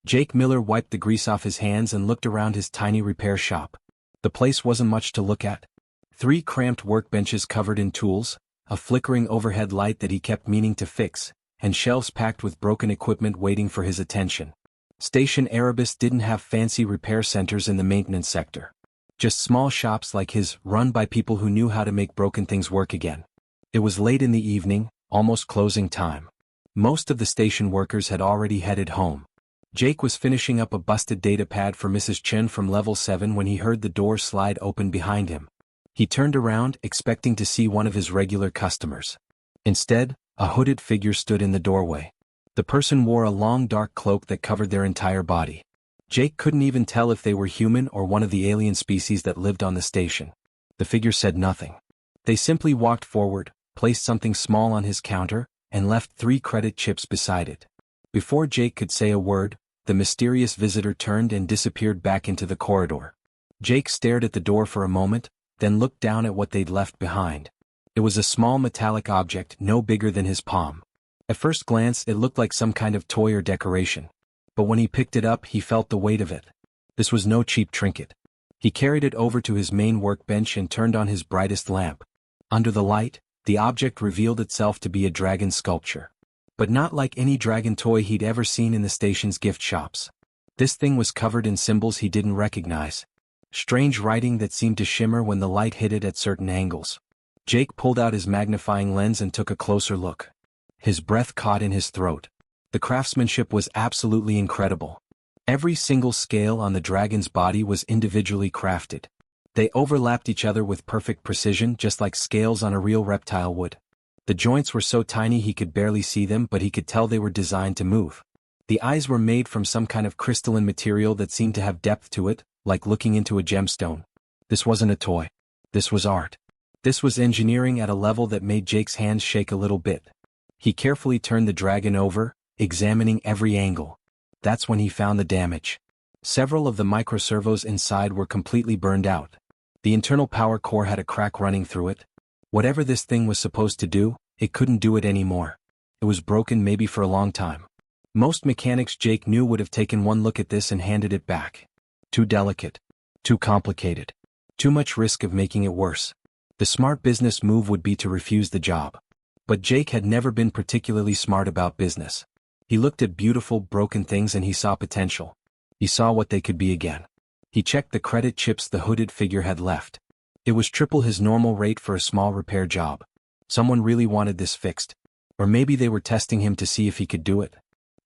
Jake Miller wiped the grease off his hands and looked around his tiny repair shop. The place wasn't much to look at. 3 cramped workbenches covered in tools, a flickering overhead light that he kept meaning to fix, and shelves packed with broken equipment waiting for his attention. Station Erebus didn't have fancy repair centers in the maintenance sector. Just small shops like his, run by people who knew how to make broken things work again. It was late in the evening, almost closing time. Most of the station workers had already headed home. Jake was finishing up a busted data pad for Mrs. Chen from level 7 when he heard the door slide open behind him. He turned around, expecting to see one of his regular customers. Instead, a hooded figure stood in the doorway. The person wore a long dark cloak that covered their entire body. Jake couldn't even tell if they were human or one of the alien species that lived on the station. The figure said nothing. They simply walked forward, placed something small on his counter, and left 3 credit chips beside it. Before Jake could say a word, the mysterious visitor turned and disappeared back into the corridor. Jake stared at the door for a moment, then looked down at what they'd left behind. It was a small metallic object no bigger than his palm. At first glance it looked like some kind of toy or decoration. But when he picked it up he felt the weight of it. This was no cheap trinket. He carried it over to his main workbench and turned on his brightest lamp. Under the light, the object revealed itself to be a dragon sculpture. But not like any dragon toy he'd ever seen in the station's gift shops. This thing was covered in symbols he didn't recognize. Strange writing that seemed to shimmer when the light hit it at certain angles. Jake pulled out his magnifying lens and took a closer look. His breath caught in his throat. The craftsmanship was absolutely incredible. Every single scale on the dragon's body was individually crafted. They overlapped each other with perfect precision, just like scales on a real reptile would. The joints were so tiny he could barely see them, but he could tell they were designed to move. The eyes were made from some kind of crystalline material that seemed to have depth to it, like looking into a gemstone. This wasn't a toy. This was art. This was engineering at a level that made Jake's hands shake a little bit. He carefully turned the dragon over, examining every angle. That's when he found the damage. Several of the microservos inside were completely burned out. The internal power core had a crack running through it. Whatever this thing was supposed to do, it couldn't do it anymore. It was broken maybe for a long time. Most mechanics Jake knew would have taken one look at this and handed it back. Too delicate. Too complicated. Too much risk of making it worse. The smart business move would be to refuse the job. But Jake had never been particularly smart about business. He looked at beautiful, broken things and he saw potential. He saw what they could be again. He checked the credit chips the hooded figure had left. It was triple his normal rate for a small repair job. Someone really wanted this fixed. Or maybe they were testing him to see if he could do it.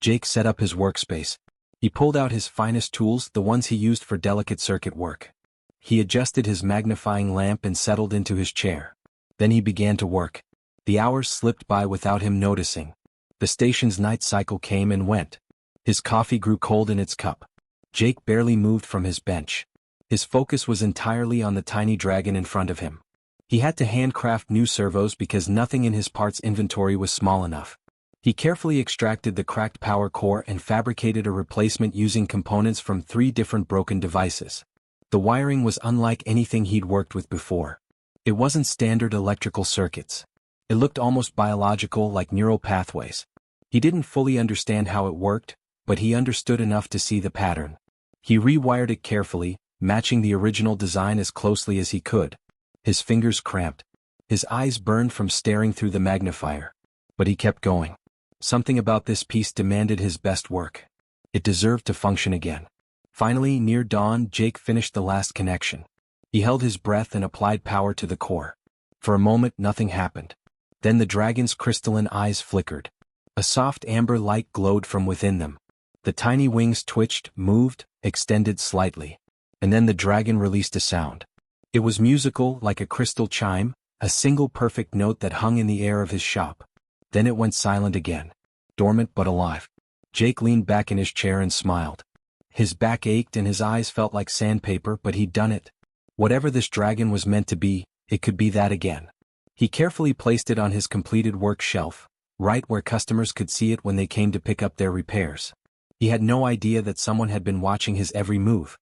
Jake set up his workspace. He pulled out his finest tools, the ones he used for delicate circuit work. He adjusted his magnifying lamp and settled into his chair. Then he began to work. The hours slipped by without him noticing. The station's night cycle came and went. His coffee grew cold in its cup. Jake barely moved from his bench. His focus was entirely on the tiny dragon in front of him. He had to handcraft new servos because nothing in his parts inventory was small enough. He carefully extracted the cracked power core and fabricated a replacement using components from 3 different broken devices. The wiring was unlike anything he'd worked with before. It wasn't standard electrical circuits. It looked almost biological, like neural pathways. He didn't fully understand how it worked, but he understood enough to see the pattern. He rewired it carefully, matching the original design as closely as he could. His fingers cramped. His eyes burned from staring through the magnifier. But he kept going. Something about this piece demanded his best work. It deserved to function again. Finally, near dawn, Jake finished the last connection. He held his breath and applied power to the core. For a moment, nothing happened. Then the dragon's crystalline eyes flickered. A soft amber light glowed from within them. The tiny wings twitched, moved, extended slightly. And then the dragon released a sound. It was musical, like a crystal chime, a single perfect note that hung in the air of his shop. Then it went silent again. Dormant but alive. Jake leaned back in his chair and smiled. His back ached and his eyes felt like sandpaper, but he'd done it. Whatever this dragon was meant to be, it could be that again. He carefully placed it on his completed work shelf, right where customers could see it when they came to pick up their repairs. He had no idea that someone had been watching his every move.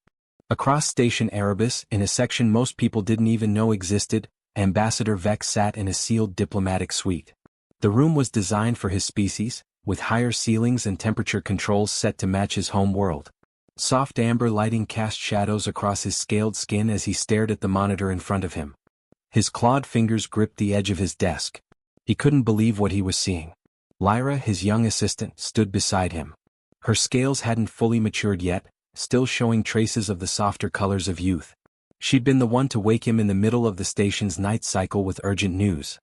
Across Station Erebus, in a section most people didn't even know existed, Ambassador Vex sat in a sealed diplomatic suite. The room was designed for his species, with higher ceilings and temperature controls set to match his home world. Soft amber lighting cast shadows across his scaled skin as he stared at the monitor in front of him. His clawed fingers gripped the edge of his desk. He couldn't believe what he was seeing. Lyra, his young assistant, stood beside him. Her scales hadn't fully matured yet, still showing traces of the softer colors of youth. She'd been the one to wake him in the middle of the station's night cycle with urgent news.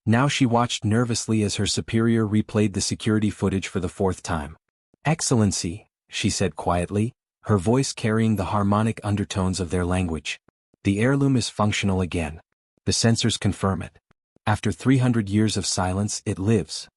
Now she watched nervously as her superior replayed the security footage for the fourth time. "Excellency," she said quietly, her voice carrying the harmonic undertones of their language. "The heirloom is functional again. The sensors confirm it. After 300 years of silence, it lives."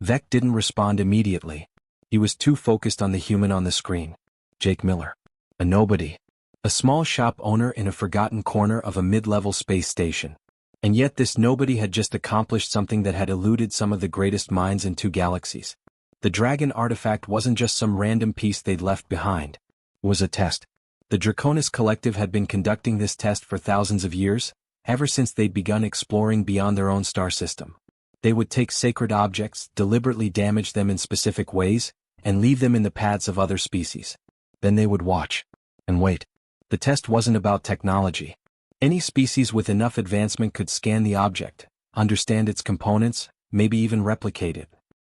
Vec didn't respond immediately. He was too focused on the human on the screen. Jake Miller. A nobody. A small shop owner in a forgotten corner of a mid-level space station. And yet this nobody had just accomplished something that had eluded some of the greatest minds in 2 galaxies. The Dragon artifact wasn't just some random piece they'd left behind. It was a test. The Draconis Collective had been conducting this test for thousands of years, ever since they'd begun exploring beyond their own star system. They would take sacred objects, deliberately damage them in specific ways, and leave them in the paths of other species. Then they would watch. And wait. The test wasn't about technology. Any species with enough advancement could scan the object, understand its components, maybe even replicate it.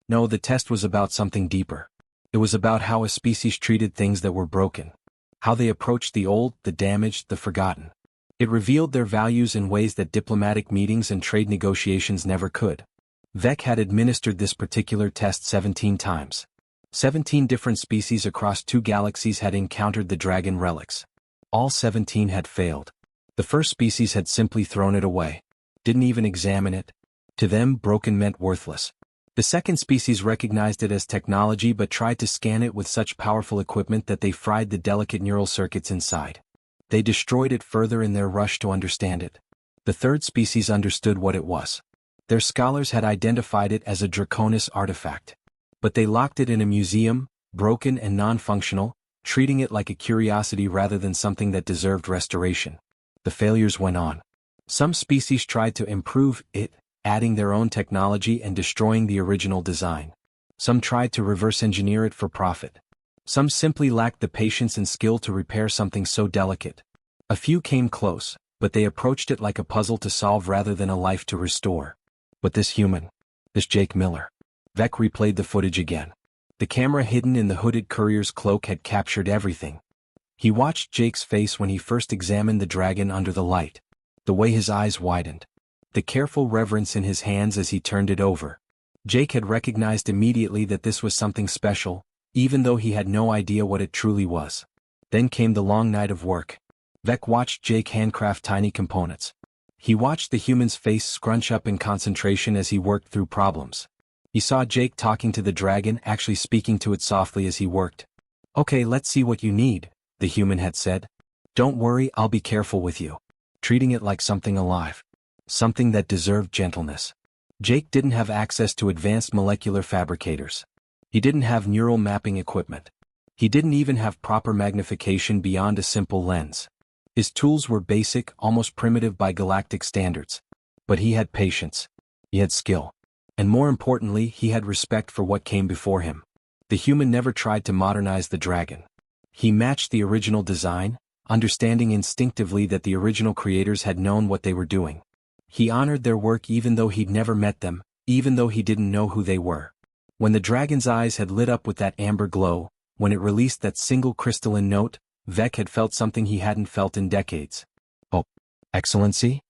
No, the test was about something deeper. It was about how a species treated things that were broken. How they approached the old, the damaged, the forgotten. It revealed their values in ways that diplomatic meetings and trade negotiations never could. Vec had administered this particular test 17 times. 17 different species across 2 galaxies had encountered the dragon relics. All 17 had failed. The first species had simply thrown it away. Didn't even examine it. To them, broken meant worthless. The second species recognized it as technology but tried to scan it with such powerful equipment that they fried the delicate neural circuits inside. They destroyed it further in their rush to understand it. The third species understood what it was. Their scholars had identified it as a Draconis artifact. But they locked it in a museum, broken and non-functional, treating it like a curiosity rather than something that deserved restoration. The failures went on. Some species tried to improve it, adding their own technology and destroying the original design. Some tried to reverse engineer it for profit. Some simply lacked the patience and skill to repair something so delicate. A few came close, but they approached it like a puzzle to solve rather than a life to restore. But this human, this Jake Miller. Vec replayed the footage again. The camera hidden in the hooded courier's cloak had captured everything. He watched Jake's face when he first examined the dragon under the light. The way his eyes widened. The careful reverence in his hands as he turned it over. Jake had recognized immediately that this was something special, even though he had no idea what it truly was. Then came the long night of work. Vec watched Jake handcraft tiny components. He watched the human's face scrunch up in concentration as he worked through problems. He saw Jake talking to the dragon, actually speaking to it softly as he worked. "Okay, let's see what you need," the human had said. "Don't worry, I'll be careful with you." Treating it like something alive. Something that deserved gentleness. Jake didn't have access to advanced molecular fabricators. He didn't have neural mapping equipment. He didn't even have proper magnification beyond a simple lens. His tools were basic, almost primitive by galactic standards. But he had patience. He had skill. And more importantly, he had respect for what came before him. The human never tried to modernize the dragon. He matched the original design, understanding instinctively that the original creators had known what they were doing. He honored their work even though he'd never met them, even though he didn't know who they were. When the dragon's eyes had lit up with that amber glow, when it released that single crystalline note, Vec had felt something he hadn't felt in decades. "Oh, Excellency?"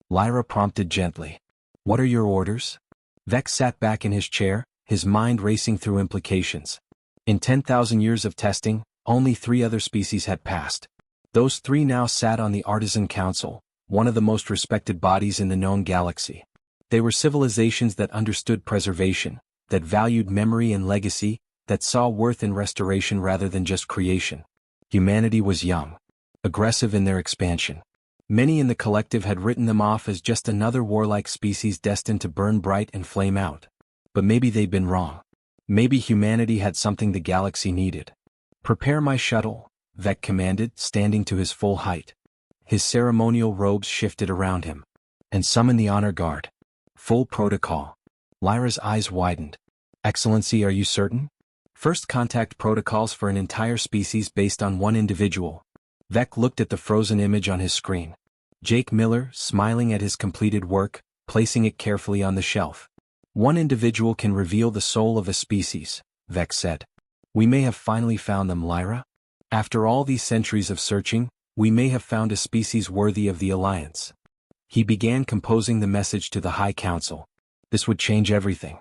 Lyra prompted gently. "What are your orders?" Vec sat back in his chair, his mind racing through implications. In 10,000 years of testing, only 3 other species had passed. Those 3 now sat on the Artisan Council, one of the most respected bodies in the known galaxy. They were civilizations that understood preservation, that valued memory and legacy, that saw worth in restoration rather than just creation. Humanity was young, aggressive in their expansion. Many in the collective had written them off as just another warlike species destined to burn bright and flame out. But maybe they'd been wrong. Maybe humanity had something the galaxy needed. "Prepare my shuttle," Vec commanded, standing to his full height. His ceremonial robes shifted around him. "And summon the honor guard." Full protocol. Lyra's eyes widened. Excellency, are you certain? First contact protocols for an entire species based on one individual. Vec looked at the frozen image on his screen. Jake Miller, smiling at his completed work, placing it carefully on the shelf. One individual can reveal the soul of a species, Vec said. We may have finally found them, Lyra. After all these centuries of searching, we may have found a species worthy of the Alliance. He began composing the message to the High Council. This would change everything.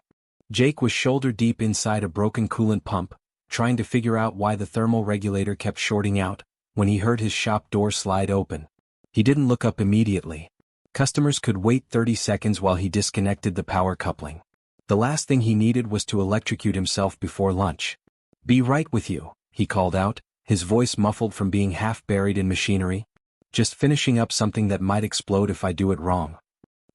Jake was shoulder deep inside a broken coolant pump, trying to figure out why the thermal regulator kept shorting out, when he heard his shop door slide open. He didn't look up immediately. Customers could wait 30 seconds while he disconnected the power coupling. The last thing he needed was to electrocute himself before lunch. Be right with you, he called out, his voice muffled from being half buried in machinery. Just finishing up something that might explode if I do it wrong.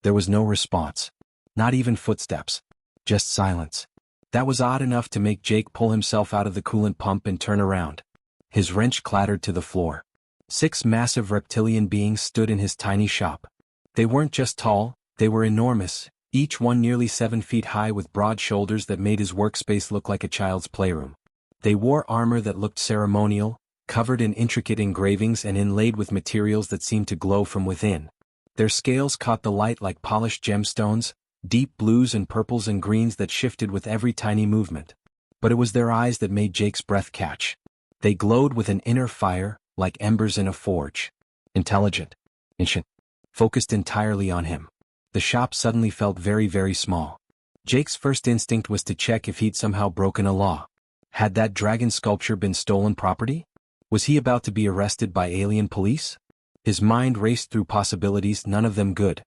There was no response. Not even footsteps. Just silence. That was odd enough to make Jake pull himself out of the coolant pump and turn around. His wrench clattered to the floor. 6 massive reptilian beings stood in his tiny shop. They weren't just tall, they were enormous, each one nearly 7 feet high with broad shoulders that made his workspace look like a child's playroom. They wore armor that looked ceremonial, covered in intricate engravings and inlaid with materials that seemed to glow from within. Their scales caught the light like polished gemstones, deep blues and purples and greens that shifted with every tiny movement. But it was their eyes that made Jake's breath catch. They glowed with an inner fire, like embers in a forge. Intelligent. Ancient. Focused entirely on him. The shop suddenly felt very, very small. Jake's first instinct was to check if he'd somehow broken a law. Had that dragon sculpture been stolen property? Was he about to be arrested by alien police? His mind raced through possibilities, none of them good.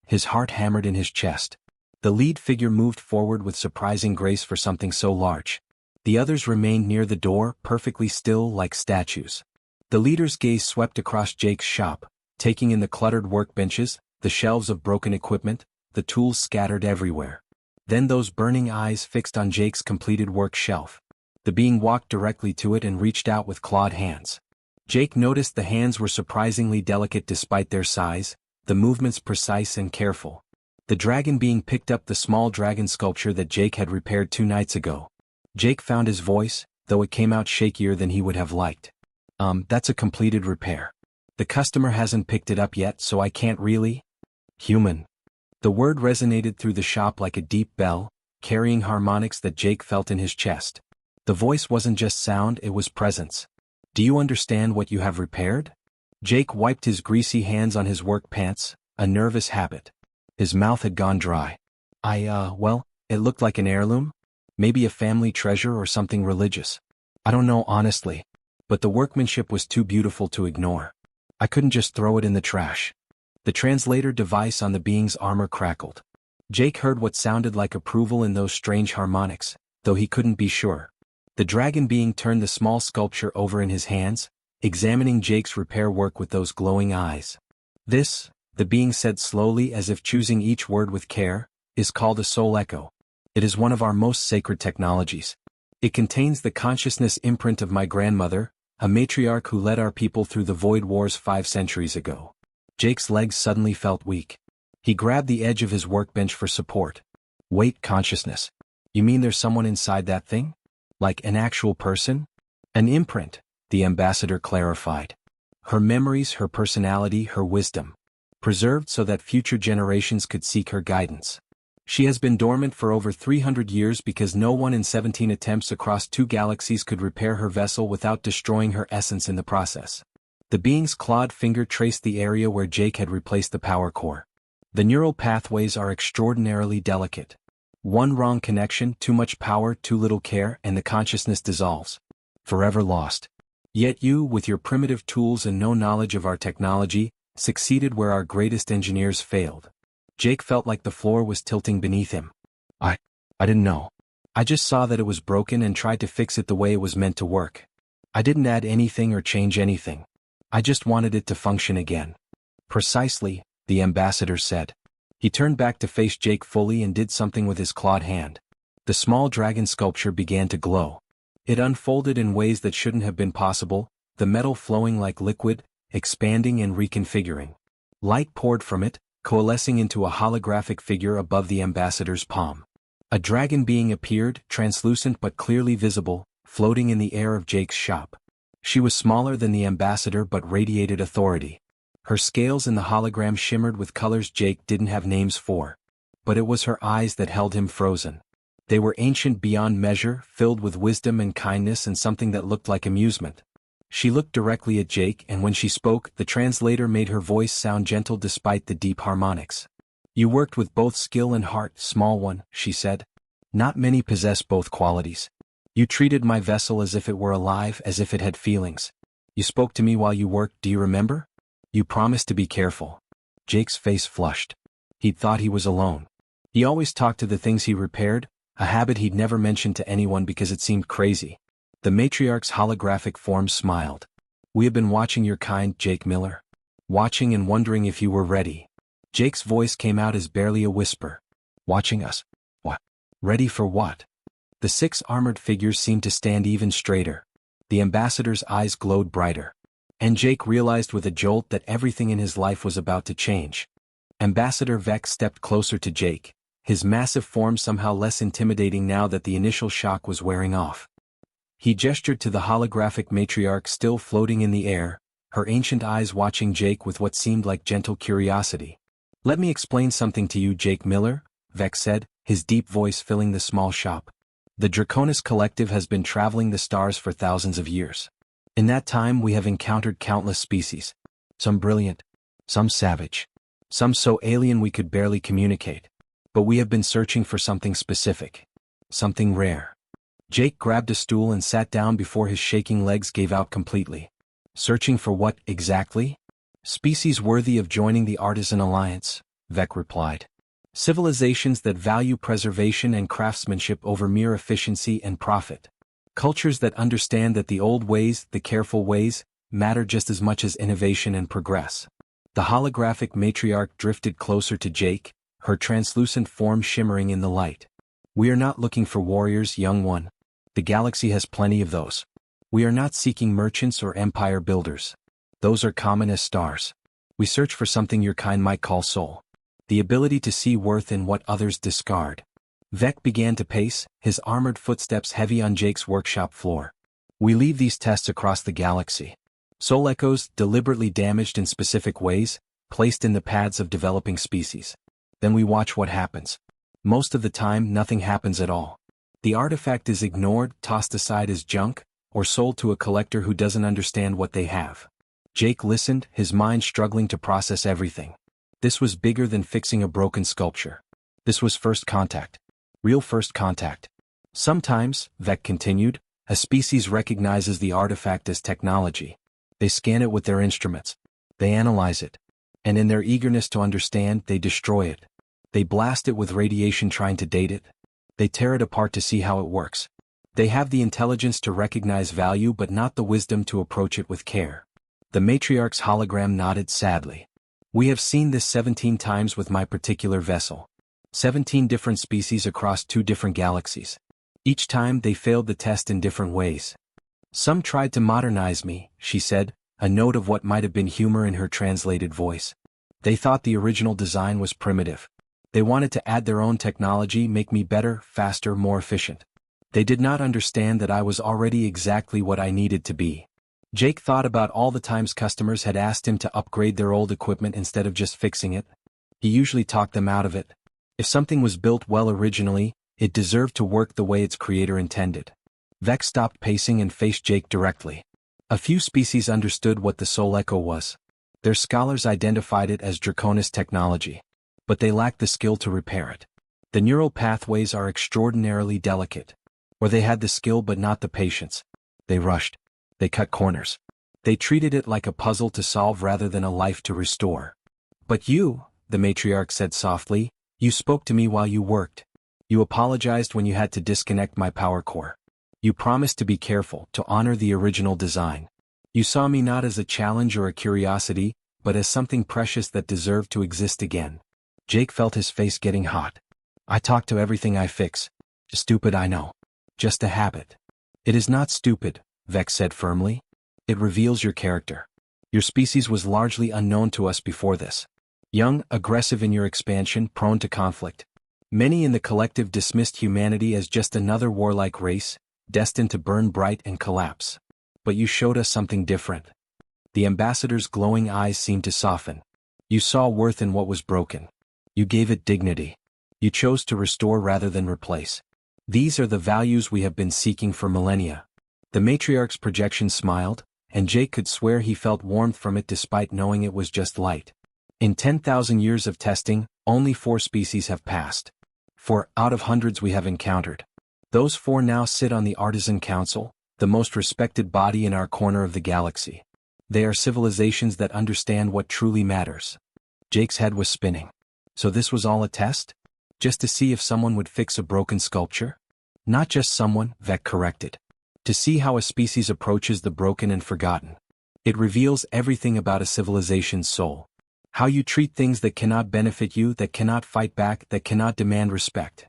His heart hammered in his chest. The lead figure moved forward with surprising grace for something so large. The others remained near the door, perfectly still like statues. The leader's gaze swept across Jake's shop, taking in the cluttered workbenches, the shelves of broken equipment, the tools scattered everywhere. Then those burning eyes fixed on Jake's completed work shelf. The being walked directly to it and reached out with clawed hands. Jake noticed the hands were surprisingly delicate despite their size, the movements precise and careful. The dragon being picked up the small dragon sculpture that Jake had repaired 2 nights ago. Jake found his voice, though it came out shakier than he would have liked. That's a completed repair. The customer hasn't picked it up yet, so I can't really. Human. The word resonated through the shop like a deep bell, carrying harmonics that Jake felt in his chest. The voice wasn't just sound, it was presence. Do you understand what you have repaired? Jake wiped his greasy hands on his work pants, a nervous habit. His mouth had gone dry. Well, it looked like an heirloom? Maybe a family treasure or something religious. I don't know honestly. But the workmanship was too beautiful to ignore. I couldn't just throw it in the trash. The translator device on the being's armor crackled. Jake heard what sounded like approval in those strange harmonics, though he couldn't be sure. The dragon being turned the small sculpture over in his hands, examining Jake's repair work with those glowing eyes. This, the being said slowly as if choosing each word with care, is called a soul echo. It is one of our most sacred technologies. It contains the consciousness imprint of my grandmother, a matriarch who led our people through the Void Wars 5 centuries ago. Jake's legs suddenly felt weak. He grabbed the edge of his workbench for support. Wait, consciousness. You mean there's someone inside that thing? Like an actual person? An imprint, the ambassador clarified. Her memories, her personality, her wisdom. Preserved so that future generations could seek her guidance. She has been dormant for over 300 years because no one in 17 attempts across 2 galaxies could repair her vessel without destroying her essence in the process. The being's clawed finger traced the area where Jake had replaced the power core. The neural pathways are extraordinarily delicate. One wrong connection, too much power, too little care, and the consciousness dissolves. Forever lost. Yet you, with your primitive tools and no knowledge of our technology, succeeded where our greatest engineers failed. Jake felt like the floor was tilting beneath him. I didn't know. I just saw that it was broken and tried to fix it the way it was meant to work. I didn't add anything or change anything. I just wanted it to function again. Precisely, the ambassador said. He turned back to face Jake fully and did something with his clawed hand. The small dragon sculpture began to glow. It unfolded in ways that shouldn't have been possible, the metal flowing like liquid, expanding and reconfiguring. Light poured from it, coalescing into a holographic figure above the ambassador's palm. A dragon being appeared, translucent but clearly visible, floating in the air of Jake's shop. She was smaller than the ambassador but radiated authority. Her scales in the hologram shimmered with colors Jake didn't have names for. But it was her eyes that held him frozen. They were ancient beyond measure, filled with wisdom and kindness and something that looked like amusement. She looked directly at Jake, and when she spoke, the translator made her voice sound gentle despite the deep harmonics. "You worked with both skill and heart, small one," she said. "Not many possess both qualities. You treated my vessel as if it were alive, as if it had feelings. You spoke to me while you worked, do you remember? You promised to be careful." Jake's face flushed. He'd thought he was alone. He always talked to the things he repaired, a habit he'd never mentioned to anyone because it seemed crazy. The matriarch's holographic form smiled. "We have been watching your kind, Jake Miller. Watching and wondering if you were ready." Jake's voice came out as barely a whisper. "Watching us? What? Ready for what?" The 6 armored figures seemed to stand even straighter. The ambassador's eyes glowed brighter. And Jake realized with a jolt that everything in his life was about to change. Ambassador Vex stepped closer to Jake, his massive form somehow less intimidating now that the initial shock was wearing off. He gestured to the holographic matriarch still floating in the air, her ancient eyes watching Jake with what seemed like gentle curiosity. "Let me explain something to you, Jake Miller," Vex said, his deep voice filling the small shop. "The Draconis Collective has been traveling the stars for thousands of years. In that time we have encountered countless species. Some brilliant, some savage, some so alien we could barely communicate. But we have been searching for something specific. Something rare." Jake grabbed a stool and sat down before his shaking legs gave out completely. "Searching for what, exactly?" "Species worthy of joining the Artisan Alliance," Vec replied. "Civilizations that value preservation and craftsmanship over mere efficiency and profit. Cultures that understand that the old ways, the careful ways, matter just as much as innovation and progress." The holographic matriarch drifted closer to Jake, her translucent form shimmering in the light. "We are not looking for warriors, young one. The galaxy has plenty of those. We are not seeking merchants or empire builders. Those are common as stars. We search for something your kind might call soul. The ability to see worth in what others discard." Vec began to pace, his armored footsteps heavy on Jake's workshop floor. "We leave these tests across the galaxy. Soul echoes, deliberately damaged in specific ways, placed in the paths of developing species. Then we watch what happens. Most of the time, nothing happens at all. The artifact is ignored, tossed aside as junk, or sold to a collector who doesn't understand what they have." Jake listened, his mind struggling to process everything. This was bigger than fixing a broken sculpture. This was first contact. Real first contact. "Sometimes," Vec continued, "a species recognizes the artifact as technology. They scan it with their instruments. They analyze it. And in their eagerness to understand, they destroy it. They blast it with radiation trying to date it. They tear it apart to see how it works. They have the intelligence to recognize value but not the wisdom to approach it with care." The matriarch's hologram nodded sadly. "We have seen this 17 times with my particular vessel. 17 different species across 2 different galaxies. Each time they failed the test in different ways. Some tried to modernize me," she said, a note of what might have been humor in her translated voice. "They thought the original design was primitive. They wanted to add their own technology, make me better, faster, more efficient. They did not understand that I was already exactly what I needed to be." Jake thought about all the times customers had asked him to upgrade their old equipment instead of just fixing it. He usually talked them out of it. If something was built well originally, it deserved to work the way its creator intended. Vex stopped pacing and faced Jake directly. A few species understood what the soul echo was. Their scholars identified it as Draconis technology. But they lacked the skill to repair it. The neural pathways are extraordinarily delicate. Or they had the skill but not the patience. They rushed. They cut corners. They treated it like a puzzle to solve rather than a life to restore. "But you," the matriarch said softly, "you spoke to me while you worked. You apologized when you had to disconnect my power core. You promised to be careful, to honor the original design. You saw me not as a challenge or a curiosity, but as something precious that deserved to exist again." Jake felt his face getting hot. "I talk to everything I fix. Stupid, I know. Just a habit." "It is not stupid," Vex said firmly. "It reveals your character. Your species was largely unknown to us before this. Young, aggressive in your expansion, prone to conflict. Many in the collective dismissed humanity as just another warlike race, destined to burn bright and collapse. But you showed us something different. The ambassador's glowing eyes seemed to soften. You saw worth in what was broken. You gave it dignity. You chose to restore rather than replace. These are the values we have been seeking for millennia. The matriarch's projection smiled, and Jake could swear he felt warmth from it despite knowing it was just light. In 10,000 years of testing, only 4 species have passed. 4 out of hundreds we have encountered. Those 4 now sit on the Artisan Council, the most respected body in our corner of the galaxy. They are civilizations that understand what truly matters. Jake's head was spinning. So this was all a test? Just to see if someone would fix a broken sculpture? Not just someone, Vec corrected. To see how a species approaches the broken and forgotten. It reveals everything about a civilization's soul. How you treat things that cannot benefit you, that cannot fight back, that cannot demand respect.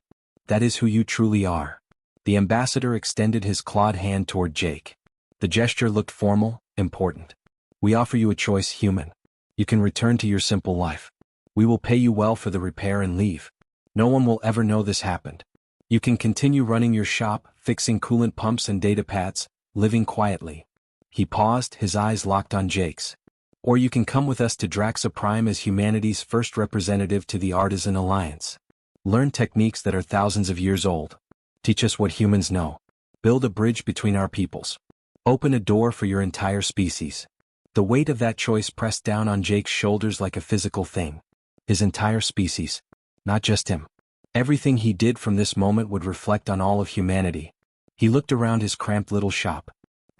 That is who you truly are. The ambassador extended his clawed hand toward Jake. The gesture looked formal, important. We offer you a choice, human. You can return to your simple life. We will pay you well for the repair and leave. No one will ever know this happened. You can continue running your shop, fixing coolant pumps and data pads, living quietly. He paused, his eyes locked on Jake's. Or you can come with us to Draxa Prime as humanity's first representative to the Artisan Alliance. Learn techniques that are thousands of years old. Teach us what humans know. Build a bridge between our peoples. Open a door for your entire species. The weight of that choice pressed down on Jake's shoulders like a physical thing. His entire species. Not just him. Everything he did from this moment would reflect on all of humanity. He looked around his cramped little shop.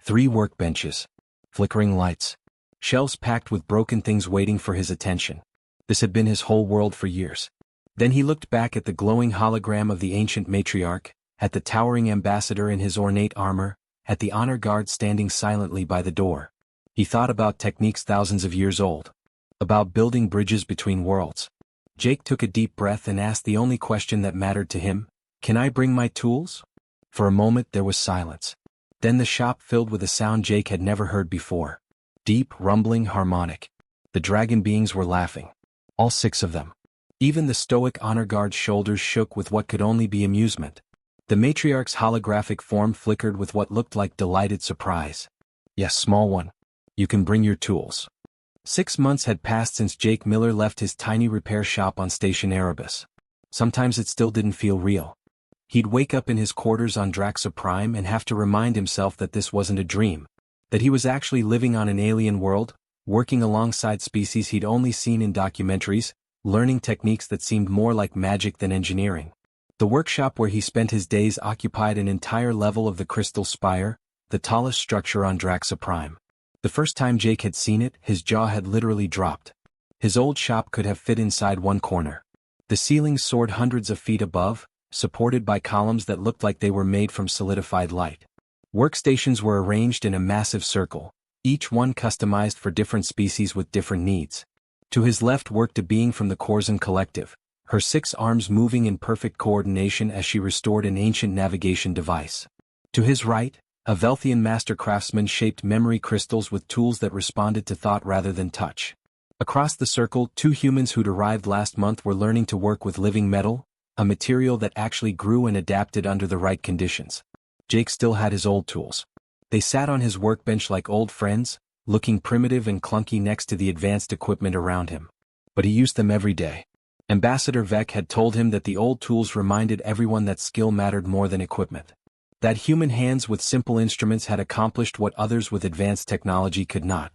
3 workbenches. Flickering lights. Shelves packed with broken things waiting for his attention. This had been his whole world for years. Then he looked back at the glowing hologram of the ancient matriarch, at the towering ambassador in his ornate armor, at the honor guard standing silently by the door. He thought about techniques thousands of years old. About building bridges between worlds. Jake took a deep breath and asked the only question that mattered to him, "Can I bring my tools?" For a moment there was silence. Then the shop filled with a sound Jake had never heard before. Deep, rumbling, harmonic. The dragon beings were laughing. All 6 of them. Even the stoic honor guard's shoulders shook with what could only be amusement. The matriarch's holographic form flickered with what looked like delighted surprise. "Yes, small one. You can bring your tools." 6 months had passed since Jake Miller left his tiny repair shop on Station Erebus. Sometimes it still didn't feel real. He'd wake up in his quarters on Draxa Prime and have to remind himself that this wasn't a dream. That he was actually living on an alien world, working alongside species he'd only seen in documentaries, learning techniques that seemed more like magic than engineering. The workshop where he spent his days occupied an entire level of the Crystal Spire, the tallest structure on Draxa Prime. The first time Jake had seen it, his jaw had literally dropped. His old shop could have fit inside one corner. The ceilings soared hundreds of feet above, supported by columns that looked like they were made from solidified light. Workstations were arranged in a massive circle, each one customized for different species with different needs. To his left worked a being from the Corzan Collective, her 6 arms moving in perfect coordination as she restored an ancient navigation device. To his right, a Velthian master craftsman shaped memory crystals with tools that responded to thought rather than touch. Across the circle, 2 humans who'd arrived last month were learning to work with living metal, a material that actually grew and adapted under the right conditions. Jake still had his old tools. They sat on his workbench like old friends, looking primitive and clunky next to the advanced equipment around him. But he used them every day. Ambassador Vec had told him that the old tools reminded everyone that skill mattered more than equipment. That human hands with simple instruments had accomplished what others with advanced technology could not.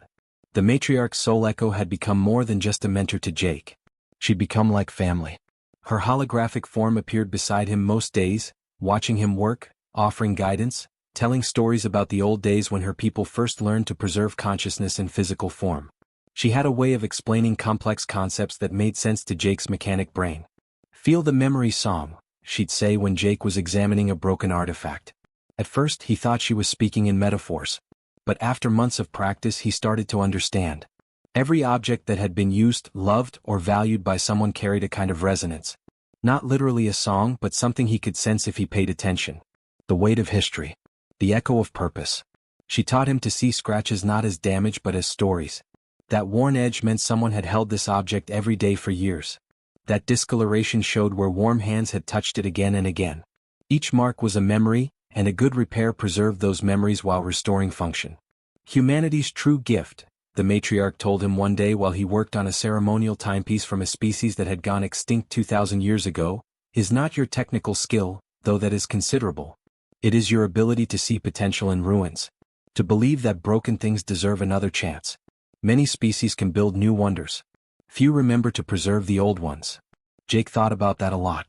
The matriarch's soul echo had become more than just a mentor to Jake. She'd become like family. Her holographic form appeared beside him most days, watching him work, offering guidance, telling stories about the old days when her people first learned to preserve consciousness in physical form. She had a way of explaining complex concepts that made sense to Jake's mechanic brain. "Feel the memory song," she'd say when Jake was examining a broken artifact. At first he thought she was speaking in metaphors. But after months of practice he started to understand. Every object that had been used, loved, or valued by someone carried a kind of resonance. Not literally a song, but something he could sense if he paid attention. The weight of history. The echo of purpose. She taught him to see scratches not as damage but as stories. That worn edge meant someone had held this object every day for years. That discoloration showed where warm hands had touched it again and again. Each mark was a memory, and a good repair preserved those memories while restoring function. Humanity's true gift, the matriarch told him one day while he worked on a ceremonial timepiece from a species that had gone extinct 2,000 years ago, is not your technical skill, though that is considerable. It is your ability to see potential in ruins. To believe that broken things deserve another chance. Many species can build new wonders. Few remember to preserve the old ones. Jake thought about that a lot.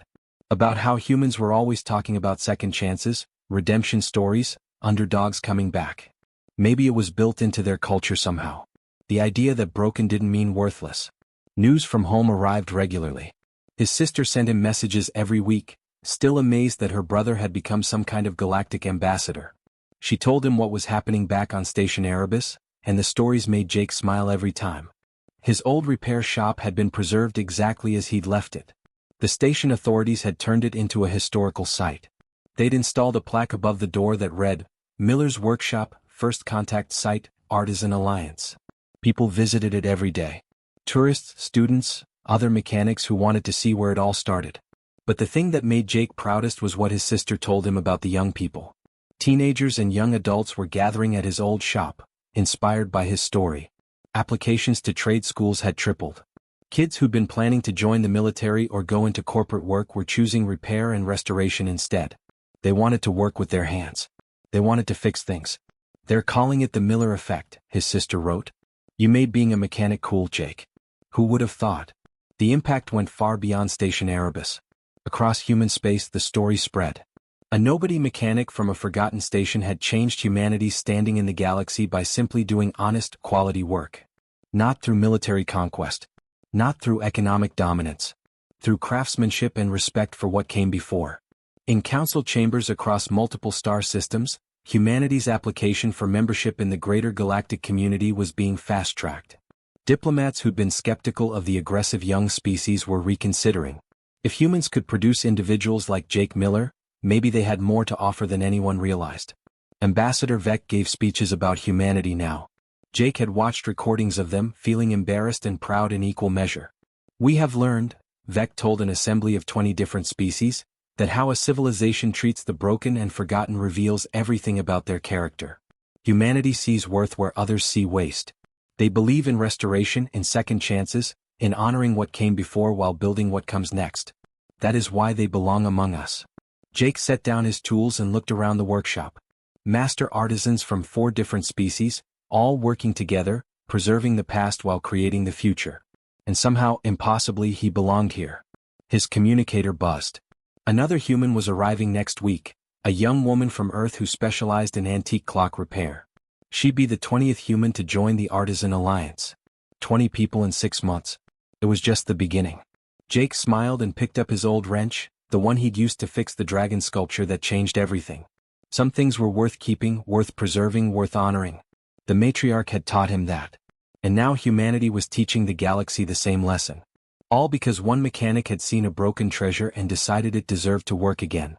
About how humans were always talking about second chances, redemption stories, underdogs coming back. Maybe it was built into their culture somehow. The idea that broken didn't mean worthless. News from home arrived regularly. His sister sent him messages every week, still amazed that her brother had become some kind of galactic ambassador. She told him what was happening back on Station Erebus, and the stories made Jake smile every time. His old repair shop had been preserved exactly as he'd left it. The station authorities had turned it into a historical site. They'd installed a plaque above the door that read, "Miller's Workshop, First Contact Site, Artisan Alliance." People visited it every day. Tourists, students, other mechanics who wanted to see where it all started. But the thing that made Jake proudest was what his sister told him about the young people. Teenagers and young adults were gathering at his old shop, inspired by his story. Applications to trade schools had tripled. Kids who'd been planning to join the military or go into corporate work were choosing repair and restoration instead. They wanted to work with their hands. They wanted to fix things. "They're calling it the Miller effect," his sister wrote. "You made being a mechanic cool, Jake." Who would have thought? The impact went far beyond Station Erebus. Across human space the story spread. A nobody mechanic from a forgotten station had changed humanity's standing in the galaxy by simply doing honest, quality work. Not through military conquest. Not through economic dominance. Through craftsmanship and respect for what came before. In council chambers across multiple star systems, humanity's application for membership in the greater galactic community was being fast-tracked. Diplomats who'd been skeptical of the aggressive young species were reconsidering. If humans could produce individuals like Jake Miller, maybe they had more to offer than anyone realized. Ambassador Vec gave speeches about humanity now. Jake had watched recordings of them, feeling embarrassed and proud in equal measure. "We have learned," Vec told an assembly of 20 different species, "that how a civilization treats the broken and forgotten reveals everything about their character. Humanity sees worth where others see waste. They believe in restoration, in second chances, in honoring what came before while building what comes next. That is why they belong among us." Jake set down his tools and looked around the workshop. Master artisans from 4 different species, all working together, preserving the past while creating the future. And somehow, impossibly, he belonged here. His communicator buzzed. Another human was arriving next week, a young woman from Earth who specialized in antique clock repair. She'd be the 20th human to join the Artisan Alliance. 20 people in 6 months. It was just the beginning. Jake smiled and picked up his old wrench, the one he'd used to fix the dragon sculpture that changed everything. Some things were worth keeping, worth preserving, worth honoring. The matriarch had taught him that. And now humanity was teaching the galaxy the same lesson. All because one mechanic had seen a broken treasure and decided it deserved to work again.